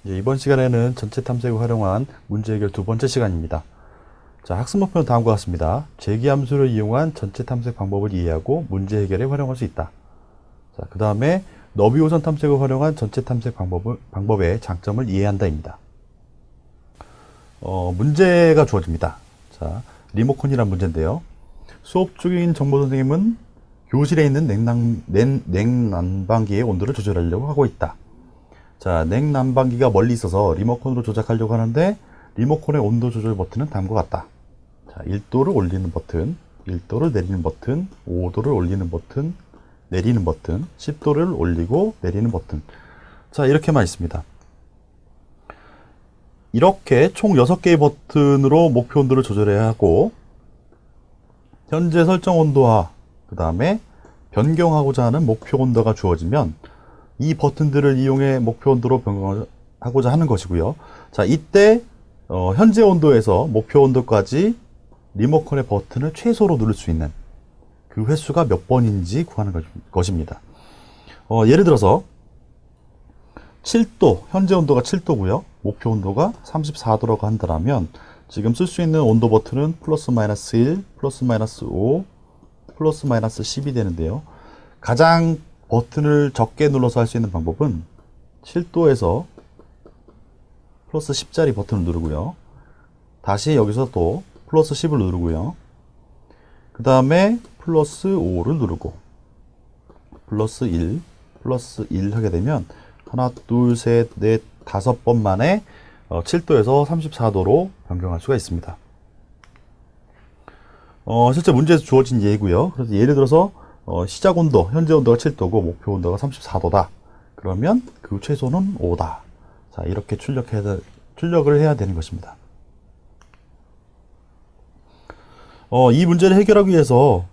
이번 시간에는 전체 탐색을 활용한 문제 해결 두 번째 시간입니다. 자, 학습 목표는 다음과 같습니다. 재기함수를 이용한 전체 탐색 방법을 이해하고 문제 해결에 활용할 수 있다. 자, 그 다음에 너비오선 탐색을 활용한 전체 탐색 방법의 장점을 이해한다입니다. 문제가 주어집니다. 자, 리모컨이란 문제인데요. 수업 중인 정보 선생님은 교실에 있는 냉난방기의 온도를 조절하려고 하고 있다. 자, 냉난방기가 멀리 있어서 리모컨으로 조작하려고 하는데 리모컨의 온도 조절 버튼은 다음과 같다. 자, 1도를 올리는 버튼, 1도를 내리는 버튼, 5도를 올리는 버튼, 내리는 버튼, 10도를 올리고 내리는 버튼. 자, 이렇게만 있습니다. 이렇게 총 6개의 버튼으로 목표 온도를 조절해야 하고, 현재 설정 온도와 그 다음에 변경하고자 하는 목표 온도가 주어지면 이 버튼들을 이용해 목표 온도로 변경하고자 하는 것이고요. 자, 이때 현재 온도에서 목표 온도까지 리모컨의 버튼을 최소로 누를 수 있는 그 횟수가 몇 번인지 구하는 것입니다. 예를 들어서 7도, 현재 온도가 7도고요. 목표 온도가 34도라고 한다면 지금 쓸 수 있는 온도 버튼은 플러스 마이너스 1, 플러스 마이너스 5, 플러스 마이너스 10이 되는데요. 가장 버튼을 적게 눌러서 할 수 있는 방법은 7도에서 플러스 10짜리 버튼을 누르고요. 다시 여기서 또 플러스 10을 누르고요. 그 다음에 플러스 5를 누르고 플러스 1, 플러스 1 하게 되면 하나, 둘, 셋, 넷, 5번 만에 7도에서 34도로 변경할 수가 있습니다. 실제 문제에서 주어진 예고요. 그래서 예를 들어서 시작 온도, 현재 온도가 7도고 목표 온도가 34도다. 그러면 그 최소는 5다. 자, 이렇게 출력을 해야 되는 것입니다. 이 문제를 해결하기 위해서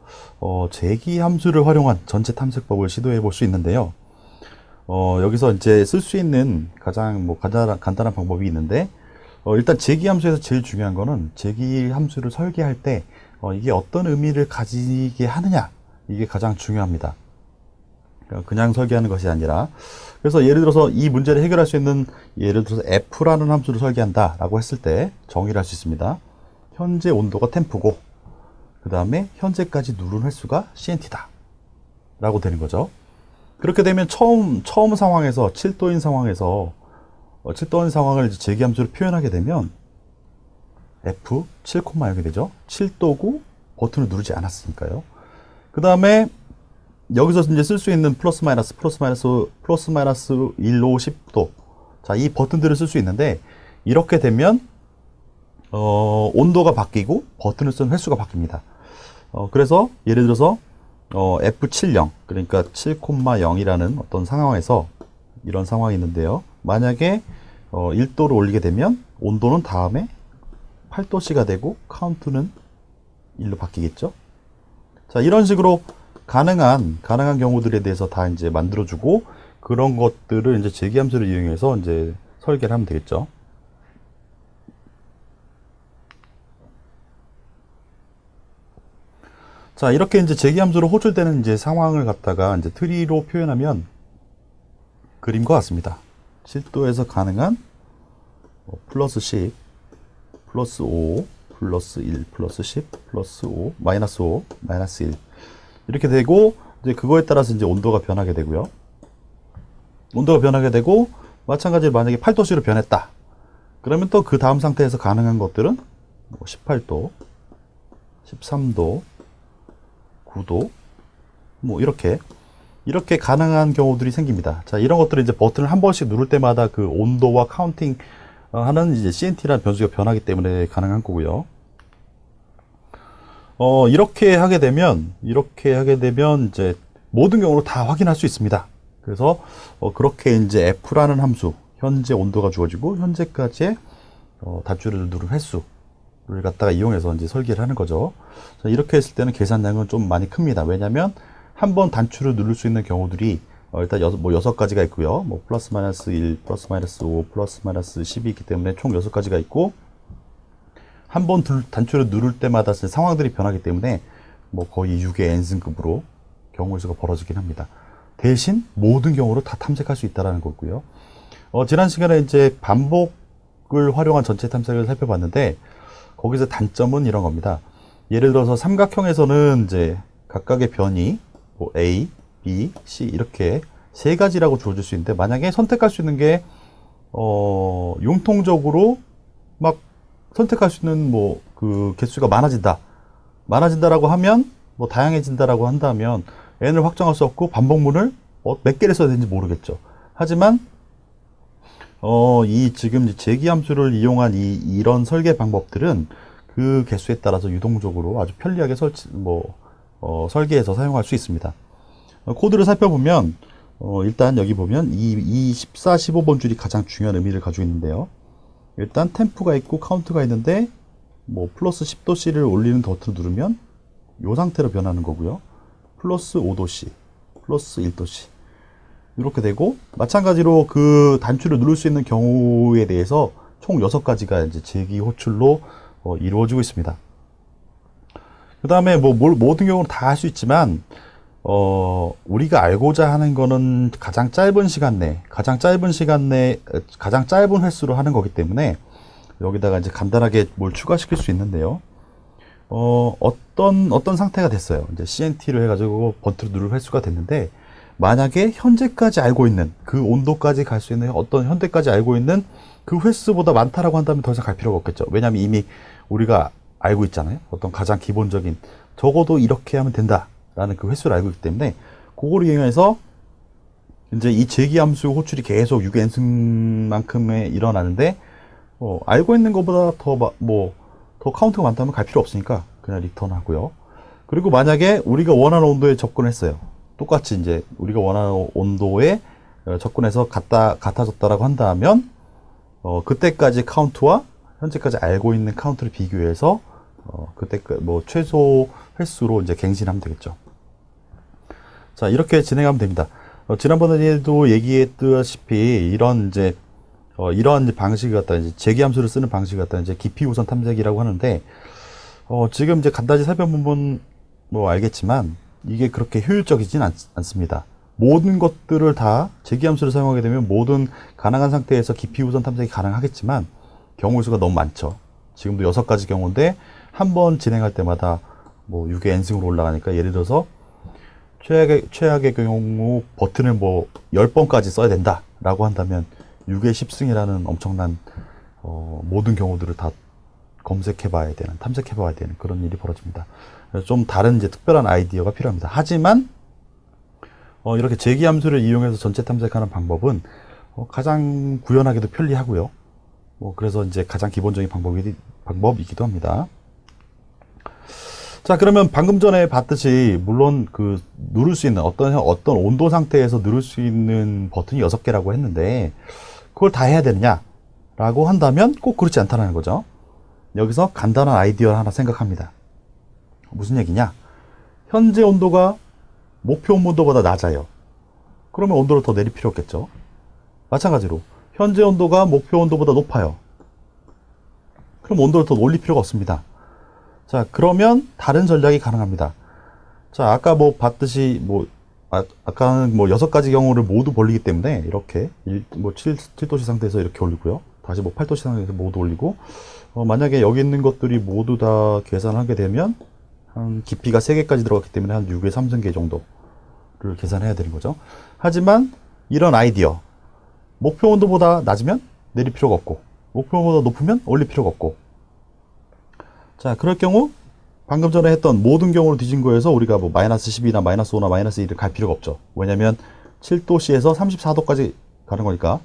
재기 함수를 활용한 전체 탐색법을 시도해 볼 수 있는데요. 여기서 이제 쓸 수 있는 가장 간단한 방법이 있는데, 일단 재기 함수에서 제일 중요한 거는 재기 함수를 설계할 때 이게 어떤 의미를 가지게 하느냐, 이게 가장 중요합니다. 그냥 설계하는 것이 아니라, 그래서 예를 들어서 이 문제를 해결할 수 있는, 예를 들어서 F라는 함수를 설계한다 라고 했을 때 정의를 할 수 있습니다. 현재 온도가 템프고 그 다음에 현재까지 누른 횟수가 CNT다 라고 되는 거죠. 그렇게 되면 처음 상황에서 7도인 상황에서 7도인 상황을 재기함수로 표현하게 되면 F 7,0이 되죠. 7도고 버튼을 누르지 않았으니까요. 그 다음에 여기서 이제 쓸 수 있는 플러스 마이너스 1, 5, 10도. 자, 이 버튼들을 쓸 수 있는데 이렇게 되면 온도가 바뀌고 버튼을 쓴 횟수가 바뀝니다. 그래서 예를 들어서 F70, 그러니까 7,0이라는 어떤 상황에서 이런 상황이 있는데요. 만약에 1도를 올리게 되면 온도는 다음에 8도씨가 되고 카운트는 1로 바뀌겠죠. 자, 이런 식으로 가능한 경우들에 대해서 다 이제 만들어주고, 그런 것들을 이제 재기함수를 이용해서 이제 설계를 하면 되겠죠. 자, 이렇게 이제 재기함수로 호출되는 이제 상황을 갖다가 이제 트리로 표현하면 그림과 같습니다. 7도에서 가능한 플러스 10, 플러스 5, 플러스 1, 플러스 10, 플러스 5, 마이너스 5, 마이너스 1. 이렇게 되고, 이제 그거에 따라서 이제 온도가 변하게 되고요. 온도가 변하게 되고, 마찬가지로 만약에 8도씨로 변했다. 그러면 또 그 다음 상태에서 가능한 것들은 18도, 13도, 9도, 이렇게 가능한 경우들이 생깁니다. 자, 이런 것들은 이제 버튼을 한 번씩 누를 때마다 그 온도와 카운팅 하는 이제 CNT라는 변수가 변하기 때문에 가능한 거고요. 이렇게 하게 되면 이제 모든 경우로 다 확인할 수 있습니다. 그래서 그렇게 이제 F라는 함수, 현재 온도가 주어지고 현재까지의 단추를 누른 횟수를 갖다가 이용해서 이제 설계를 하는 거죠. 자, 이렇게 했을 때는 계산량은 좀 많이 큽니다. 왜냐하면 한 번 단추를 누를 수 있는 경우들이 일단 6가지가 있고요. 플러스 마이너스 1, 플러스 마이너스 5, 플러스 마이너스 10이 있기 때문에 총 6가지가 있고, 한 번 단추를 누를 때마다 상황들이 변하기 때문에 거의 6의 n승급으로 경우의 수가 벌어지긴 합니다. 대신 모든 경우로 다 탐색할 수 있다는 거고요. 지난 시간에 이제 반복을 활용한 전체 탐색을 살펴봤는데, 거기서 단점은 이런 겁니다. 예를 들어서 삼각형에서는 이제 각각의 변이, 뭐 A, B, C 이렇게 세 가지라고 주어질 수 있는데, 만약에 선택할 수 있는 게, 융통적으로 막 선택할 수 있는 뭐 그 개수가 많아진다라고 하면, 뭐 다양해진다라고 한다면 n을 확정할 수 없고 반복문을 몇 개를 써야 되는지 모르겠죠. 하지만 이 지금 제기함수를 이용한 이런 설계 방법들은 그 개수에 따라서 유동적으로 아주 편리하게 설계해서 사용할 수 있습니다. 코드를 살펴보면 일단 여기 보면 이 14, 15번 줄이 가장 중요한 의미를 가지고 있는데요. 일단 템프가 있고 카운트가 있는데 뭐 플러스 10도씨를 올리는 버튼을 누르면 이 상태로 변하는 거고요. 플러스 5도씨, 플러스 1도씨 이렇게 되고, 마찬가지로 그 단추를 누를 수 있는 경우에 대해서 총 6가지가 이제 제기 호출로 이루어지고 있습니다. 그 다음에 뭐 모든 경우는 다 할 수 있지만 우리가 알고자 하는 거는 가장 짧은 시간 내 가장 짧은 횟수로 하는 거기 때문에 여기다가 이제 간단하게 뭘 추가시킬 수 있는데요. 어떤 상태가 됐어요. 이제 CNT를 해가지고 버튼을 누를 횟수가 됐는데, 만약에 현재까지 알고 있는 그 온도까지 갈 수 있는 현재까지 알고 있는 그 횟수보다 많다라고 한다면 더 이상 갈 필요가 없겠죠. 왜냐하면 이미 우리가 알고 있잖아요. 어떤 가장 기본적인 적어도 이렇게 하면 된다라는 그 횟수를 알고 있기 때문에 그거를 이용해서 이제 이 제기함수 호출이 계속 6n승만큼에 일어나는데, 알고 있는 것보다 더 카운트가 많다면 갈 필요 없으니까 그냥 리턴 하고요. 그리고 만약에 우리가 원하는 온도에 접근했어요. 똑같이 이제 우리가 원하는 온도에 접근해서 같아졌다라고 한다면, 그때까지 카운트와 현재까지 알고 있는 카운트를 비교해서, 그때 뭐 최소 횟수로 이제 갱신하면 되겠죠. 자, 이렇게 진행하면 됩니다. 지난번에도 얘기했다시피 이런 방식을 갖다 이제 제기함수를 쓰는 방식을 갖다 이제 깊이 우선 탐색이라고 하는데, 지금 이제 간단히 살펴보면 뭐 알겠지만 이게 그렇게 효율적이진 않습니다. 모든 것들을 다 제기함수를 사용하게 되면 모든 가능한 상태에서 깊이 우선 탐색이 가능하겠지만 경우 수가 너무 많죠. 지금도 6가지 경우인데 한 번 진행할 때마다 뭐 6의 n승으로 올라가니까, 예를 들어서 최악의 경우 버튼을 뭐 10번까지 써야 된다라고 한다면 6의 10승이라는 엄청난 모든 경우들을 다 탐색해봐야 되는 그런 일이 벌어집니다. 좀 다른 이제 특별한 아이디어가 필요합니다. 하지만 이렇게 제기함수를 이용해서 전체 탐색하는 방법은 가장 구현하기도 편리하고요. 그래서 이제 가장 기본적인 방법이기도 합니다. 자, 그러면 방금 전에 봤듯이 물론 그 누를 수 있는 어떤 온도 상태에서 누를 수 있는 버튼이 6개라고 했는데, 그걸 다 해야 되느냐라고 한다면 꼭 그렇지 않다는 거죠. 여기서 간단한 아이디어를 하나 생각합니다. 무슨 얘기냐? 현재 온도가 목표 온도보다 낮아요. 그러면 온도를 더 내릴 필요 없겠죠. 마찬가지로 현재 온도가 목표 온도보다 높아요. 그럼 온도를 더 올릴 필요가 없습니다. 자, 그러면 다른 전략이 가능합니다. 자, 아까 뭐 봤듯이 아까는 6가지 경우를 모두 벌리기 때문에 이렇게 7도씨 상태에서 이렇게 올리고요. 다시 8도씨 상태에서 모두 올리고, 만약에 여기 있는 것들이 모두 다 계산하게 되면 한 깊이가 3개까지 들어갔기 때문에 한 6의 3승계 정도를 계산해야 되는 거죠. 하지만 이런 아이디어, 목표 온도보다 낮으면 내릴 필요가 없고 목표 온도보다 높으면 올릴 필요가 없고, 자, 그럴 경우 방금 전에 했던 모든 경우를 뒤진 거에서 우리가 뭐 마이너스 10이나 마이너스 5나 마이너스 1을 갈 필요가 없죠. 왜냐면 7도씨에서 34도까지 가는 거니까,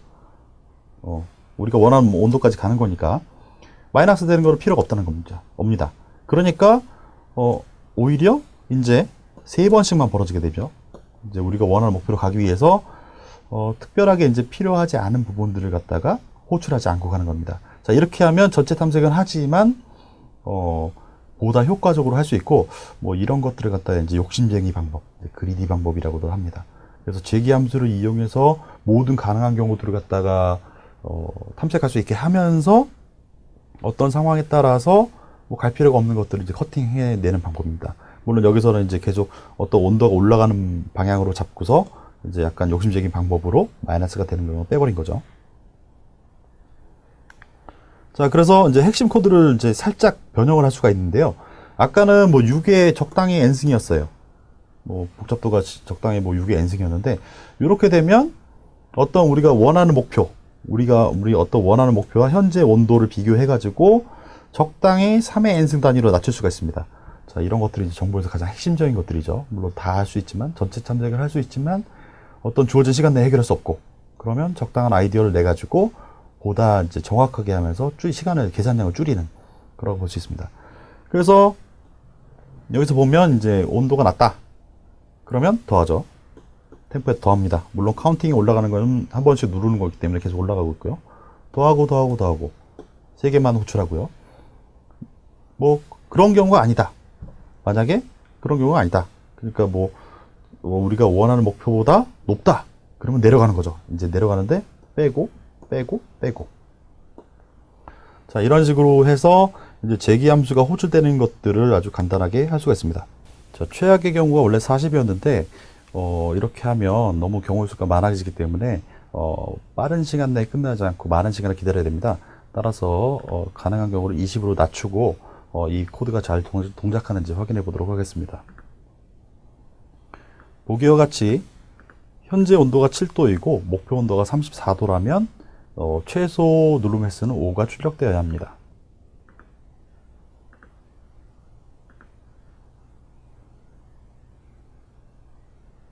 우리가 원하는 온도까지 가는 거니까 마이너스 되는 거는 필요가 없다는 겁니다. 그러니까 오히려 이제 3번씩만 벌어지게 되죠. 이제 우리가 원하는 목표로 가기 위해서 특별하게 이제 필요하지 않은 부분들을 갖다가 호출하지 않고 가는 겁니다. 자, 이렇게 하면 전체 탐색은 하지만 보다 효과적으로 할 수 있고, 뭐 이런 것들을 갖다가 이제 욕심쟁이 방법, 그리디 방법이라고도 합니다. 그래서 제기함수를 이용해서 모든 가능한 경우들을 갖다가 탐색할 수 있게 하면서 어떤 상황에 따라서 뭐 갈 필요가 없는 것들을 이제 커팅해내는 방법입니다. 물론 여기서는 이제 계속 어떤 온도가 올라가는 방향으로 잡고서 이제 약간 욕심적인 방법으로 마이너스가 되는 경우는 빼버린 거죠. 자, 그래서 이제 핵심 코드를 이제 살짝 변형을 할 수가 있는데요. 아까는 뭐 6의 적당히 n승이었어요. 뭐 복잡도가 적당히 뭐 6의 n승이었는데, 이렇게 되면 어떤 우리가 원하는 목표, 우리 어떤 원하는 목표와 현재 온도를 비교해가지고 적당히 3의 n승 단위로 낮출 수가 있습니다. 자, 이런 것들이 이제 정보에서 가장 핵심적인 것들이죠. 물론 다 할 수 있지만, 전체 탐색을 할 수 있지만, 어떤 주어진 시간 내에 해결할 수 없고, 그러면 적당한 아이디어를 내가지고 보다 이제 정확하게 하면서 시간을, 계산량을 줄이는, 그런 걸 볼 수 있습니다. 그래서 여기서 보면 이제 온도가 낮다. 그러면 더하죠. 템포에 더합니다. 물론 카운팅이 올라가는 건 한 번씩 누르는 거기 때문에 계속 올라가고 있고요. 더하고 3개만 호출하고요. 뭐 그런 경우가 아니다. 만약에 그런 경우가 아니다. 그러니까 뭐 우리가 원하는 목표보다 높다. 그러면 내려가는 거죠. 이제 내려가는데 빼고. 자, 이런 식으로 해서 이제 제기 함수가 호출되는 것들을 아주 간단하게 할 수가 있습니다. 자, 최악의 경우가 원래 40이었는데 이렇게 하면 너무 경우 수가 많아지기 때문에 빠른 시간 내에 끝나지 않고 많은 시간을 기다려야 됩니다. 따라서 가능한 경우를 20으로 낮추고 이 코드가 잘 동작하는지 확인해 보도록 하겠습니다. 보기와 같이 현재 온도가 7도이고 목표 온도가 34도라면 최소 누름 횟수는 5가 출력되어야 합니다.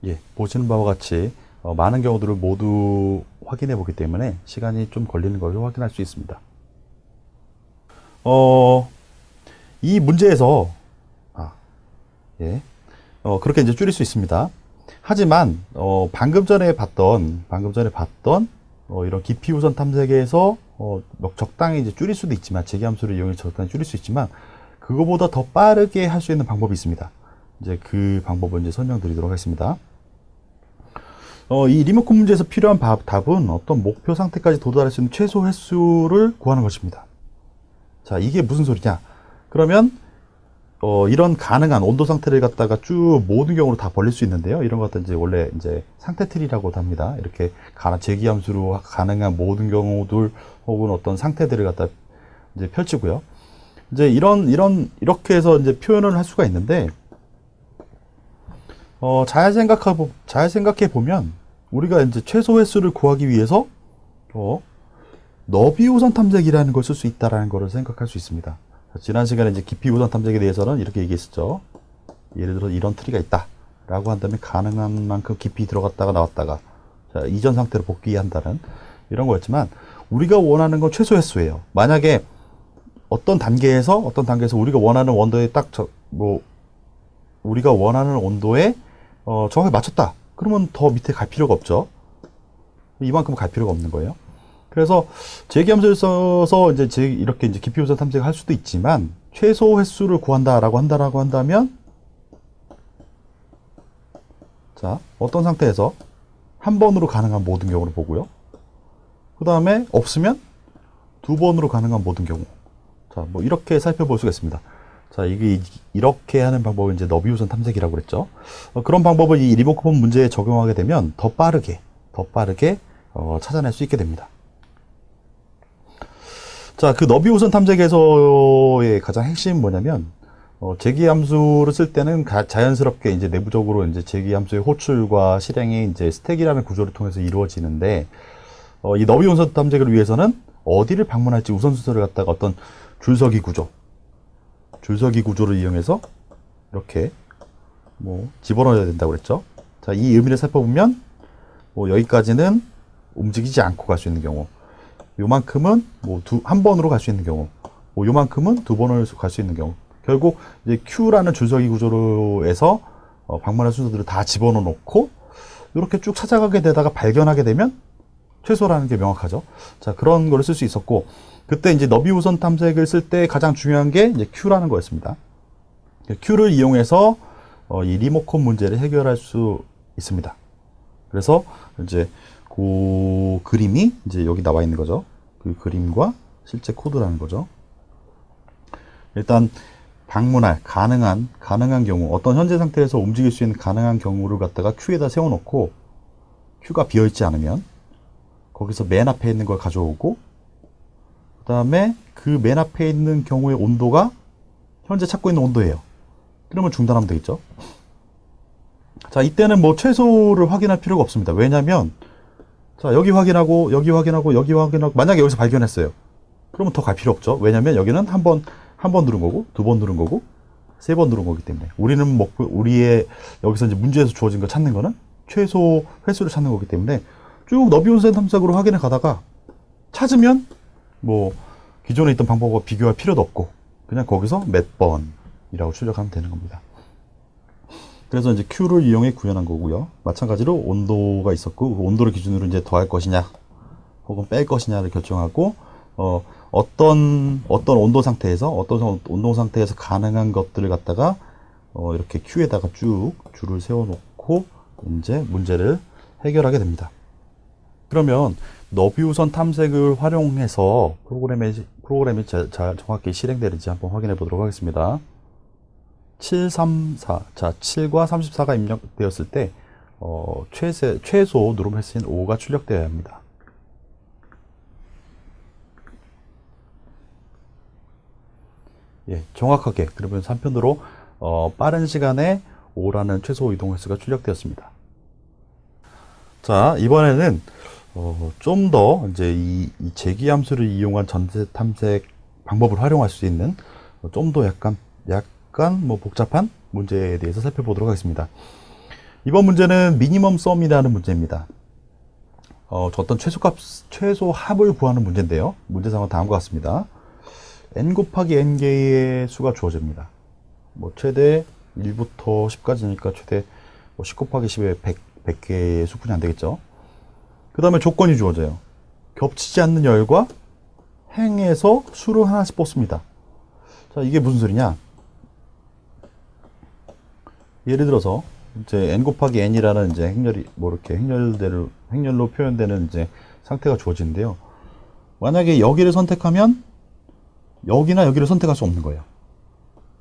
예, 보시는 바와 같이 많은 경우들을 모두 확인해 보기 때문에 시간이 좀 걸리는 것을 확인할 수 있습니다. 이 문제에서 그렇게 이제 줄일 수 있습니다. 하지만 방금 전에 봤던 이런 깊이 우선 탐색에서 적당히 이제 줄일 수도 있지만, 제기함수를 이용해 적당히 줄일 수 있지만, 그거보다 더 빠르게 할 수 있는 방법이 있습니다. 이제 그 방법을 이제 설명드리도록 하겠습니다. 이 리모컨 문제에서 필요한 답은 어떤 목표 상태까지 도달할 수 있는 최소 횟수를 구하는 것입니다. 자, 이게 무슨 소리냐? 그러면 이런 가능한 온도 상태를 갖다가 쭉 모든 경우로 다 벌릴 수 있는데요. 이런 것들 이제 원래 이제 상태 트리라고 합니다. 이렇게 제기함수로 가능한 모든 경우들 혹은 어떤 상태들을 갖다 이제 펼치고요. 이제 이렇게 해서 이제 표현을 할 수가 있는데, 잘 생각해 보면 우리가 이제 최소 횟수를 구하기 위해서 너비 우선 탐색이라는 걸 쓸 수 있다라는 것을 생각할 수 있습니다. 지난 시간에 이제 깊이 우선 탐색에 대해서는 이렇게 얘기했었죠. 예를 들어 이런 트리가 있다 라고 한다면 가능한 만큼 깊이 들어갔다가 나왔다가 이전 상태로 복귀한다는 이런 거였지만, 우리가 원하는 건 최소 횟수예요. 만약에 어떤 단계에서 우리가 원하는 온도에 우리가 원하는 온도에 정확히 맞췄다. 그러면 더 밑에 갈 필요가 없죠. 이만큼 갈 필요가 없는 거예요. 그래서 제기함수를 써서 이렇게 이제 깊이 우선 탐색을 할 수도 있지만, 최소 횟수를 구한다라고 한다면, 자, 어떤 상태에서 한 번으로 가능한 모든 경우를 보고요. 그 다음에 없으면 2번으로 가능한 모든 경우. 자, 뭐 이렇게 살펴볼 수가 있습니다. 자, 이렇게 하는 방법을 이제 너비 우선 탐색이라고 그랬죠. 그런 방법을 이 리모컨 문제에 적용하게 되면 더 빠르게 찾아낼 수 있게 됩니다. 자, 그 너비 우선 탐색에서의 가장 핵심은 뭐냐면, 제기함수를 쓸 때는 자연스럽게 이제 내부적으로 이제 제기함수의 호출과 실행이 이제 스택이라는 구조를 통해서 이루어지는데, 이 너비 우선 탐색을 위해서는 어디를 방문할지 우선순서를 갖다가 어떤 줄서기 구조를 이용해서 이렇게 뭐 집어넣어야 된다고 그랬죠. 자, 이 의미를 살펴보면 여기까지는 움직이지 않고 갈 수 있는 경우, 요만큼은 한 번으로 갈 수 있는 경우, 요만큼은 2번으로 갈 수 있는 경우, 결국 이제 Q라는 줄서기 구조로 해서 방문할 순서들을 다 집어넣어 놓고 이렇게 쭉 찾아가게 되다가 발견하게 되면 최소라는 게 명확하죠. 자, 그런 거를 쓸 수 있었고, 그때 이제 너비 우선 탐색을 쓸 때 가장 중요한 게 이제 Q라는 거였습니다. Q를 이용해서 이 리모컨 문제를 해결할 수 있습니다. 그래서 이제 그 그림이 이제 여기 나와 있는 거죠. 그 그림과 실제 코드라는 거죠. 일단 방문할 가능한 경우, 어떤 현재 상태에서 움직일 수 있는 가능한 경우를 갖다가 Q에다 세워놓고, Q가 비어있지 않으면 거기서 맨 앞에 있는 걸 가져오고, 그 다음에 그 맨 앞에 있는 경우의 온도가 현재 찾고 있는 온도예요. 그러면 중단하면 되겠죠. 자, 이때는 뭐 최소를 확인할 필요가 없습니다. 왜냐면 자, 여기 확인하고 여기 확인하고 여기 확인하고 만약에 여기서 발견했어요. 그러면 더 갈 필요 없죠. 왜냐면 여기는 한 번 누른 거고 두 번 누른 거고 세 번 누른 거기 때문에 우리는 우리의 여기서 이제 문제에서 주어진 거 찾는 거는 최소 횟수를 찾는 거기 때문에 쭉 너비우선 탐색으로 확인해 가다가 찾으면 뭐 기존에 있던 방법과 비교할 필요도 없고 그냥 거기서 몇 번이라고 출력하면 되는 겁니다. 그래서 이제 Q를 이용해 구현한 거고요. 마찬가지로 온도가 있었고 그 온도를 기준으로 이제 더할 것이냐 혹은 뺄 것이냐를 결정하고 어떤 온도 상태에서 가능한 것들을 갖다가 이렇게 Q에다가 쭉 줄을 세워놓고 이제 문제를 해결하게 됩니다. 그러면 너비우선 탐색을 활용해서 프로그램이 정확히 실행되는지 한번 확인해 보도록 하겠습니다. 734. 자, 7과 34가 입력되었을 때, 최소 누름 횟수인 5가 출력되어야 합니다. 예, 정확하게. 그러면 한편으로, 빠른 시간에 5라는 최소 이동 횟수가 출력되었습니다. 자, 이번에는, 좀 더, 이제 이 제기 함수를 이용한 전체 탐색 방법을 활용할 수 있는, 좀 더 약간 뭐 복잡한 문제에 대해서 살펴보도록 하겠습니다. 이번 문제는 미니멈 썸이라는 문제입니다. 어떤 최소 합을 구하는 문제인데요. 문제상은 다음과 같습니다. n 곱하기 n 개의 수가 주어집니다. 뭐 최대 1부터 10까지니까 최대 10 곱하기 10에 100개의 수분이 안 되겠죠. 그 다음에 조건이 주어져요. 겹치지 않는 열과 행에서 수를 하나씩 뽑습니다. 자, 이게 무슨 소리냐? 예를 들어서 이제 n 곱하기 n이라는 이제 행렬이 뭐 이렇게 행렬로 표현되는 이제 상태가 주어지는데요. 만약에 여기를 선택하면 여기나 여기를 선택할 수 없는 거예요.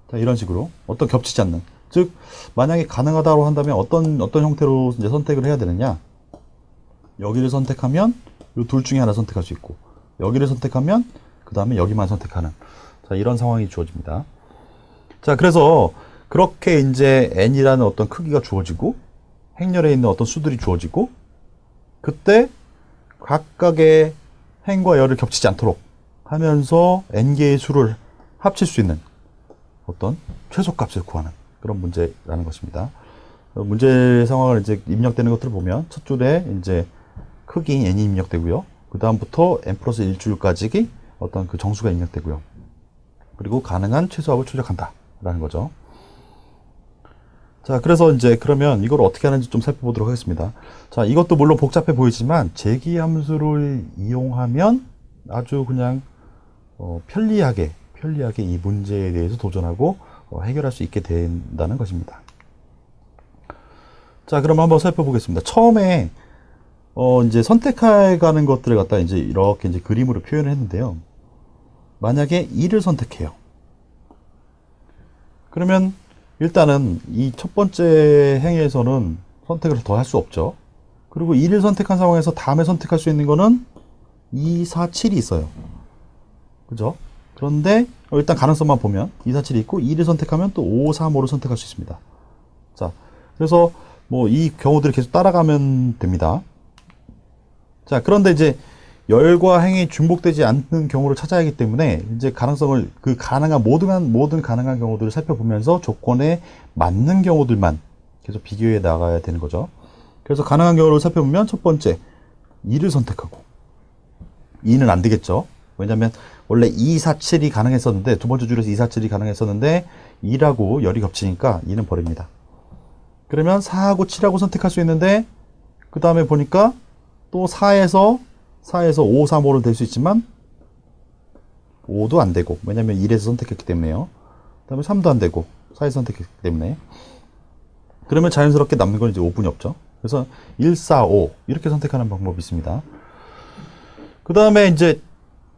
자, 이런 식으로 어떤 겹치지 않는, 즉 만약에 가능하다고 한다면 어떤 형태로 이제 선택을 해야 되느냐? 여기를 선택하면 이 둘 중에 하나 선택할 수 있고, 여기를 선택하면 그 다음에 여기만 선택하는, 자, 이런 상황이 주어집니다. 자, 그래서 그렇게 이제 n이라는 어떤 크기가 주어지고 행렬에 있는 어떤 수들이 주어지고 그때 각각의 행과 열을 겹치지 않도록 하면서 n개의 수를 합칠 수 있는 어떤 최소값을 구하는 그런 문제라는 것입니다. 문제 상황을 이제 입력되는 것들을 보면 첫 줄에 이제 크기 n이 입력되고요. 그 다음부터 n 플러스 1줄까지 어떤 그 정수가 입력되고요. 그리고 가능한 최소합을 출력한다 라는 거죠. 자, 그래서 이제 그러면 이걸 어떻게 하는지 좀 살펴보도록 하겠습니다. 자, 이것도 물론 복잡해 보이지만 제기 함수를 이용하면 아주 그냥 편리하게 이 문제에 대해서 도전하고 해결할 수 있게 된다는 것입니다. 자, 그럼 한번 살펴보겠습니다. 처음에 이제 선택해 가는 것들을 갖다 이제 이렇게 이제 그림으로 표현을 했는데요. 만약에 2를 선택해요. 그러면 일단은 이 첫 번째 행위에서는 선택을 더 할 수 없죠. 그리고 2를 선택한 상황에서 다음에 선택할 수 있는 거는 2, 4, 7이 있어요. 그죠? 그런데 일단 가능성만 보면 2, 4, 7이 있고 2를 선택하면 또 5, 3, 5를 선택할 수 있습니다. 자, 그래서 뭐 이 경우들을 계속 따라가면 됩니다. 자, 그런데 이제 열과 행이 중복되지 않는 경우를 찾아야 하기 때문에 이제 가능성을 그 가능한 모든 가능한 경우들을 살펴보면서 조건에 맞는 경우들만 계속 비교해 나가야 되는 거죠. 그래서 가능한 경우를 살펴보면 첫 번째 2를 선택하고 2는 안 되겠죠. 왜냐면 원래 2, 4, 7이 가능했었는데 두 번째 줄에서 2, 4, 7이 가능했었는데 2라고 열이 겹치니까 2는 버립니다. 그러면 4하고 7하고 선택할 수 있는데 그 다음에 보니까 또 4에서 5, 3, 5를 될 수 있지만 5도 안 되고, 왜냐면 1에서 선택했기 때문에요. 그 다음에 3도 안 되고 4에서 선택했기 때문에, 그러면 자연스럽게 남는 건 이제 5분이 없죠. 그래서 1, 4, 5 이렇게 선택하는 방법이 있습니다. 그 다음에 이제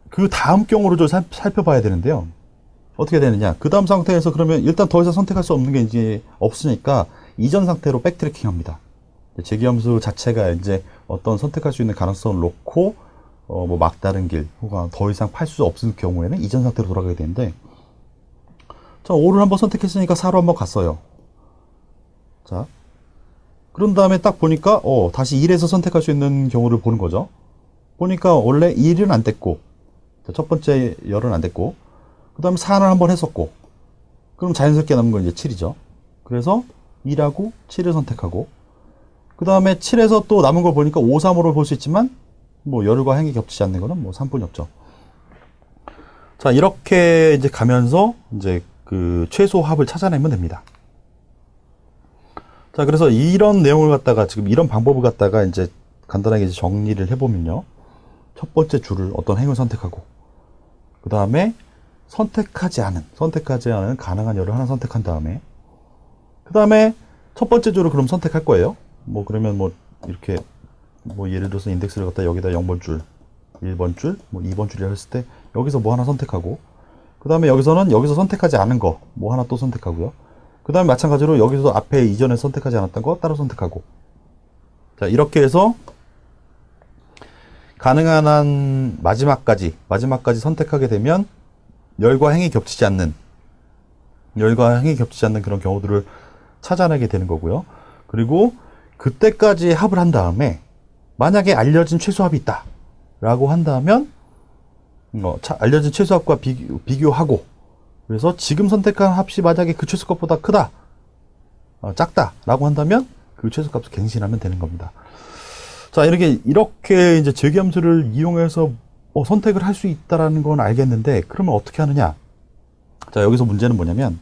그 다음 경우를 좀 살펴봐야 되는데요. 어떻게 되느냐? 그 다음 상태에서 그러면 일단 더 이상 선택할 수 없는 게 이제 없으니까 이전 상태로 백트래킹 합니다. 제기함수 자체가 이제 어떤 선택할 수 있는 가능성을 놓고 뭐 막다른 길, 혹은 더 이상 팔 수 없을 경우에는 이전 상태로 돌아가게 되는데, 자, 5를 한번 선택했으니까 4로 한번 갔어요. 자, 그런 다음에 딱 보니까, 다시 1에서 선택할 수 있는 경우를 보는 거죠. 보니까 원래 1은 안 됐고, 첫 번째 열은 안 됐고, 그 다음에 4는 한번 했었고, 그럼 자연스럽게 남은 건 이제 7이죠. 그래서 2하고 7을 선택하고, 그 다음에 7에서 또 남은 걸 보니까 5, 3으로 볼 수 있지만, 뭐 열과 행이 겹치지 않는 거는 뭐 3분이 없죠. 자, 이렇게 이제 가면서 이제 그 최소 합을 찾아내면 됩니다. 자, 그래서 이런 내용을 갖다가 지금 이런 방법을 갖다가 이제 간단하게 이제 정리를 해보면요. 첫 번째 줄을 어떤 행을 선택하고, 그 다음에 선택하지 않은 가능한 열을 하나 선택한 다음에, 그 다음에 첫 번째 줄을 그럼 선택할 거예요. 뭐 그러면 뭐 이렇게 뭐 예를 들어서 인덱스를 갖다 여기다 0번 줄, 1번 줄, 뭐 2번 줄이라 했을 때 여기서 뭐 하나 선택하고, 그 다음에 여기서 선택하지 않은 거 뭐 하나 또 선택하고요. 그 다음에 마찬가지로 여기서 앞에 이전에 선택하지 않았던 거 따로 선택하고. 자, 이렇게 해서 가능한 한 마지막까지 선택하게 되면 열과 행이 겹치지 않는 그런 경우들을 찾아내게 되는 거고요. 그리고 그때까지 합을 한 다음에 만약에 알려진 최소합이 있다 라고 한다면 알려진 최소합과 비교하고, 그래서 지금 선택한 합이 만약에 그 최소값보다 크다, 작다 라고 한다면 그 최소값을 갱신하면 되는 겁니다. 자, 이렇게 이제 재기함수를 이용해서 선택을 할 수 있다라는 건 알겠는데, 그러면 어떻게 하느냐? 자, 여기서 문제는 뭐냐면,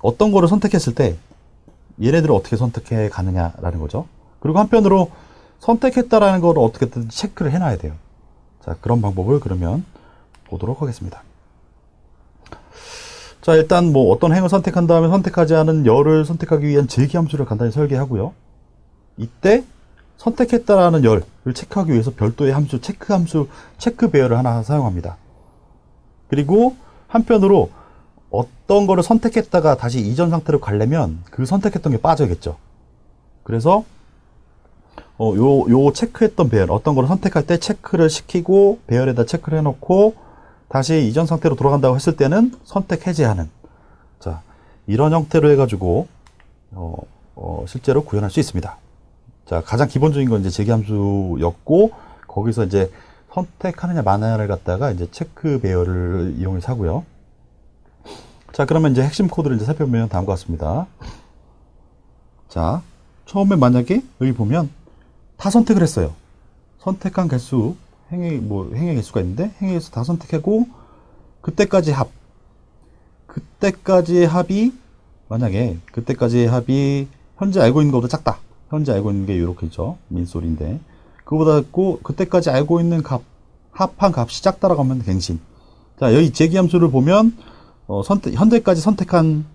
어떤 거를 선택했을 때 얘네들을 어떻게 선택해 가느냐라는 거죠. 그리고 한편으로 선택했다라는 걸 어떻게든 체크를 해놔야 돼요. 자, 그런 방법을 그러면 보도록 하겠습니다. 자, 일단 뭐 어떤 행을 선택한 다음에 선택하지 않은 열을 선택하기 위한 재기함수를 간단히 설계하고요. 이때 선택했다라는 열을 체크하기 위해서 별도의 함수, 체크 배열을 하나 사용합니다. 그리고 한편으로 어떤 거를 선택했다가 다시 이전 상태로 가려면 그 선택했던 게 빠져야겠죠. 그래서 요 체크했던 배열, 어떤 거를 선택할 때 체크를 시키고 배열에다 체크를 해놓고 다시 이전 상태로 돌아간다고 했을 때는 선택 해제하는, 자, 이런 형태로 해가지고 실제로 구현할 수 있습니다. 자, 가장 기본적인 건 이제 재기함수였고, 거기서 이제 선택하느냐 마느냐를 갖다가 이제 체크 배열을 이용해서 하고요. 자, 그러면 이제 핵심 코드를 이제 살펴보면 다음과 같습니다. 자, 처음에 만약에 여기 보면 다 선택을 했어요. 선택한 개수, 행의 개수가 있는데, 행의 개수 다 선택하고, 그때까지 합이, 만약에, 그때까지의 합이, 현재 알고 있는 것보다 작다. 현재 알고 있는 게 이렇게 있죠. 민소리인데. 그거보다 작고, 그때까지 알고 있는 합한 값이 작다라고 하면 갱신. 자, 여기 재기함수를 보면, 현재까지 선택한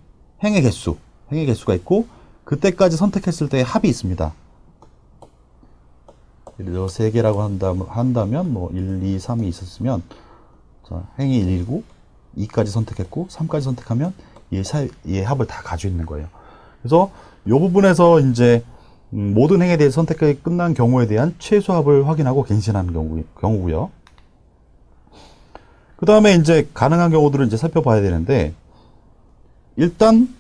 행의 개수가 있고, 그때까지 선택했을 때의 합이 있습니다. 예를 들어 3개라고 한다면 뭐 1, 2, 3이 있었으면, 자, 행이 1이고 2까지 선택했고 3까지 선택하면 얘의 합을 다 가지고 있는 거예요. 그래서 이 부분에서 이제 모든 행에 대해서 선택이 끝난 경우에 대한 최소합을 확인하고 갱신하는 경우고요. 그 다음에 이제 가능한 경우들을 이제 살펴봐야 되는데, 일단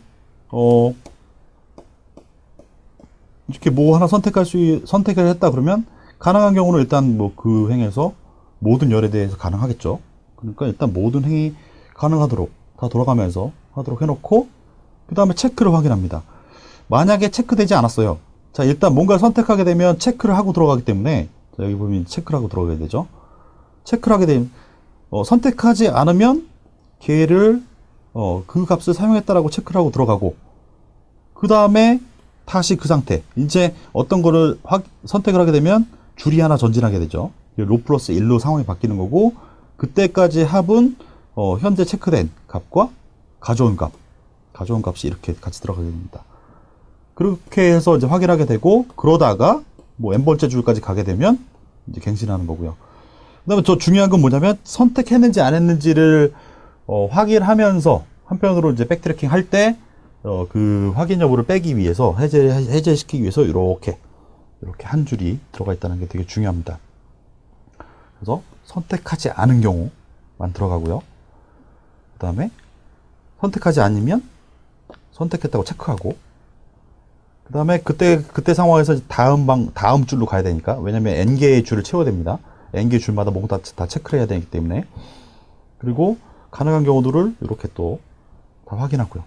이렇게 뭐 하나 선택을 했다 그러면 가능한 경우는 일단 뭐 그 행에서 모든 열에 대해서 가능하겠죠. 그러니까 일단 모든 행이 가능하도록 다 돌아가면서 하도록 해놓고, 그 다음에 체크를 확인합니다. 만약에 체크되지 않았어요. 자, 일단 뭔가를 선택하게 되면 체크를 하고 들어가기 때문에, 자, 여기 보면 체크를 하고 들어가야 되죠. 체크를 하게 되면 선택하지 않으면 걔를 그 값을 사용했다라고 체크를 하고 들어가고, 그 다음에 다시 그 상태, 이제 어떤 거를 선택을 하게 되면 줄이 하나 전진하게 되죠. 로 플러스 1로 상황이 바뀌는 거고, 그때까지 합은 현재 체크된 값과 가져온 값이 이렇게 같이 들어가게 됩니다. 그렇게 해서 이제 확인하게 되고, 그러다가 뭐 n번째 줄까지 가게 되면 이제 갱신하는 거고요. 그 다음에 저 중요한 건 뭐냐면, 선택했는지 안 했는지를 확인하면서 한편으로 이제 백트래킹 할 때 그 확인 여부를 빼기 위해서, 해제시키기 위해서 이렇게 한 줄이 들어가 있다는 게 되게 중요합니다. 그래서 선택하지 않은 경우만 들어가고요. 그 다음에 선택하지 않으면 선택했다고 체크하고, 그 다음에 그때 상황에서 다음 줄로 가야 되니까, 왜냐면 n개의 줄을 채워야 됩니다. n개 줄마다 모두 다 체크를 해야 되기 때문에. 그리고 가능한 경우들을 이렇게 또 다 확인하고요.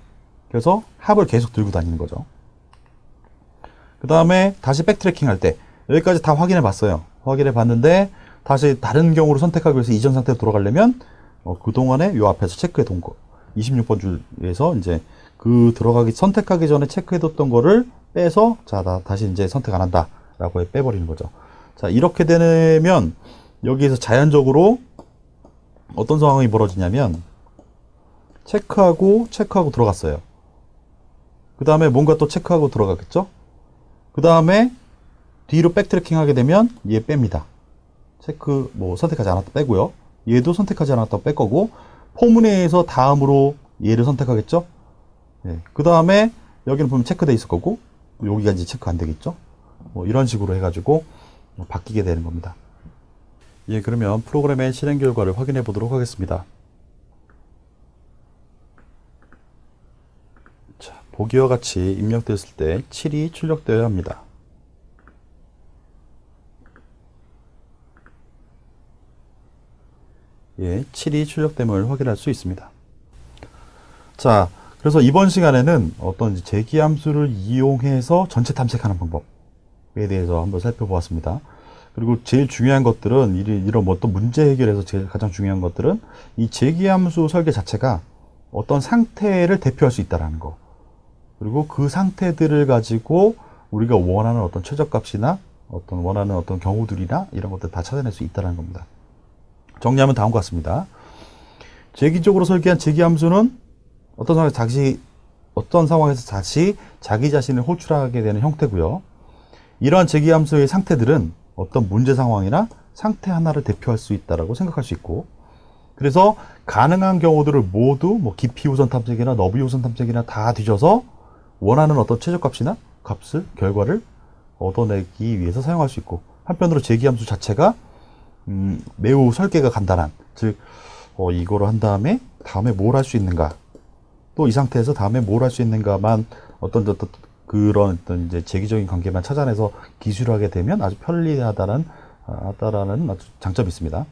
그래서 합을 계속 들고 다니는 거죠. 그 다음에 다시 백트래킹 할 때, 여기까지 다 확인해 봤어요. 확인해 봤는데, 다시 다른 경우를 선택하기 위해서 이전 상태로 돌아가려면, 그동안에 요 앞에서 체크해 둔 거, 26번 줄에서 이제 선택하기 전에 체크해 뒀던 거를 빼서, 자, 다시 이제 선택 안 한다. 라고 빼버리는 거죠. 자, 이렇게 되면, 여기에서 자연적으로 어떤 상황이 벌어지냐면, 체크하고 들어갔어요. 그 다음에 뭔가 또 체크하고 들어가겠죠? 그 다음에 뒤로 백트래킹 하게 되면 얘 뺍니다. 선택하지 않았다 빼고요. 얘도 선택하지 않았다 뺄 거고, 포문에서 다음으로 얘를 선택하겠죠? 예. 그 다음에 여기는 보면 체크돼 있을 거고, 여기가 이제 체크 안 되겠죠? 이런 식으로 해가지고 바뀌게 되는 겁니다. 예, 그러면 프로그램의 실행 결과를 확인해 보도록 하겠습니다. 자, 보기와 같이 입력됐을 때 7이 출력되어야 합니다. 예, 7이 출력됨을 확인할 수 있습니다. 자, 그래서 이번 시간에는 어떤 재기함수를 이용해서 전체 탐색하는 방법에 대해서 한번 살펴보았습니다. 그리고 제일 중요한 것들은 이런 어떤 문제 해결에서 가장 중요한 것들은 이 재기함수 설계 자체가 어떤 상태를 대표할 수 있다는 거. 그리고 그 상태들을 가지고 우리가 원하는 어떤 최저값이나 원하는 어떤 경우들이나 이런 것들 다 찾아낼 수 있다는 겁니다. 정리하면 다음과 같습니다. 재기적으로 설계한 재기함수는 어떤 상황에서 다시 자기 자신을 호출하게 되는 형태고요. 이러한 재기함수의 상태들은 어떤 문제 상황이나 상태 하나를 대표할 수 있다고 생각할 수 있고, 그래서 가능한 경우들을 모두 깊이 우선 탐색이나 너비 우선 탐색이나 다 뒤져서 원하는 어떤 최저값이나 결과를 얻어내기 위해서 사용할 수 있고, 한편으로 재기함수 자체가 매우 설계가 간단한, 즉 이거를 한 다음에 뭘 할 수 있는가, 또 이 상태에서 다음에 뭘 할 수 있는가만 그런 이제 재기적인 관계만 찾아내서 기술하게 되면 아주 편리하다는 아주 장점이 있습니다.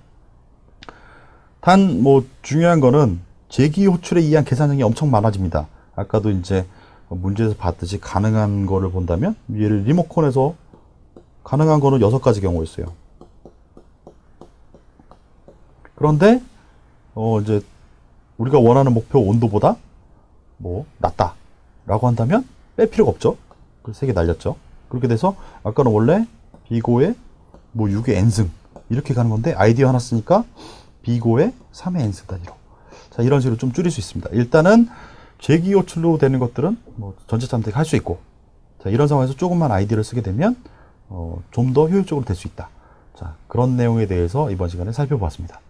단 중요한 거는 재기 호출에 의한 계산량이 엄청 많아집니다. 아까도 이제 문제에서 봤듯이 가능한 거를 본다면 얘를 리모컨에서 가능한 거는 6가지 경우였어요. 그런데 이제 우리가 원하는 목표 온도보다 낮다 라고 한다면 뺄 필요가 없죠. 그래서 3개 날렸죠. 그렇게 돼서 아까는 원래 B고에 6의 n승 이렇게 가는 건데, 아이디어 하나 쓰니까 B고에 3의 n승 단위로, 자, 이런 식으로 좀 줄일 수 있습니다. 일단은 재기 호출로 되는 것들은 전체 탐색 할 수 있고, 자, 이런 상황에서 조금만 아이디어를 쓰게 되면 좀 더 효율적으로 될 수 있다. 자, 그런 내용에 대해서 이번 시간에 살펴보았습니다.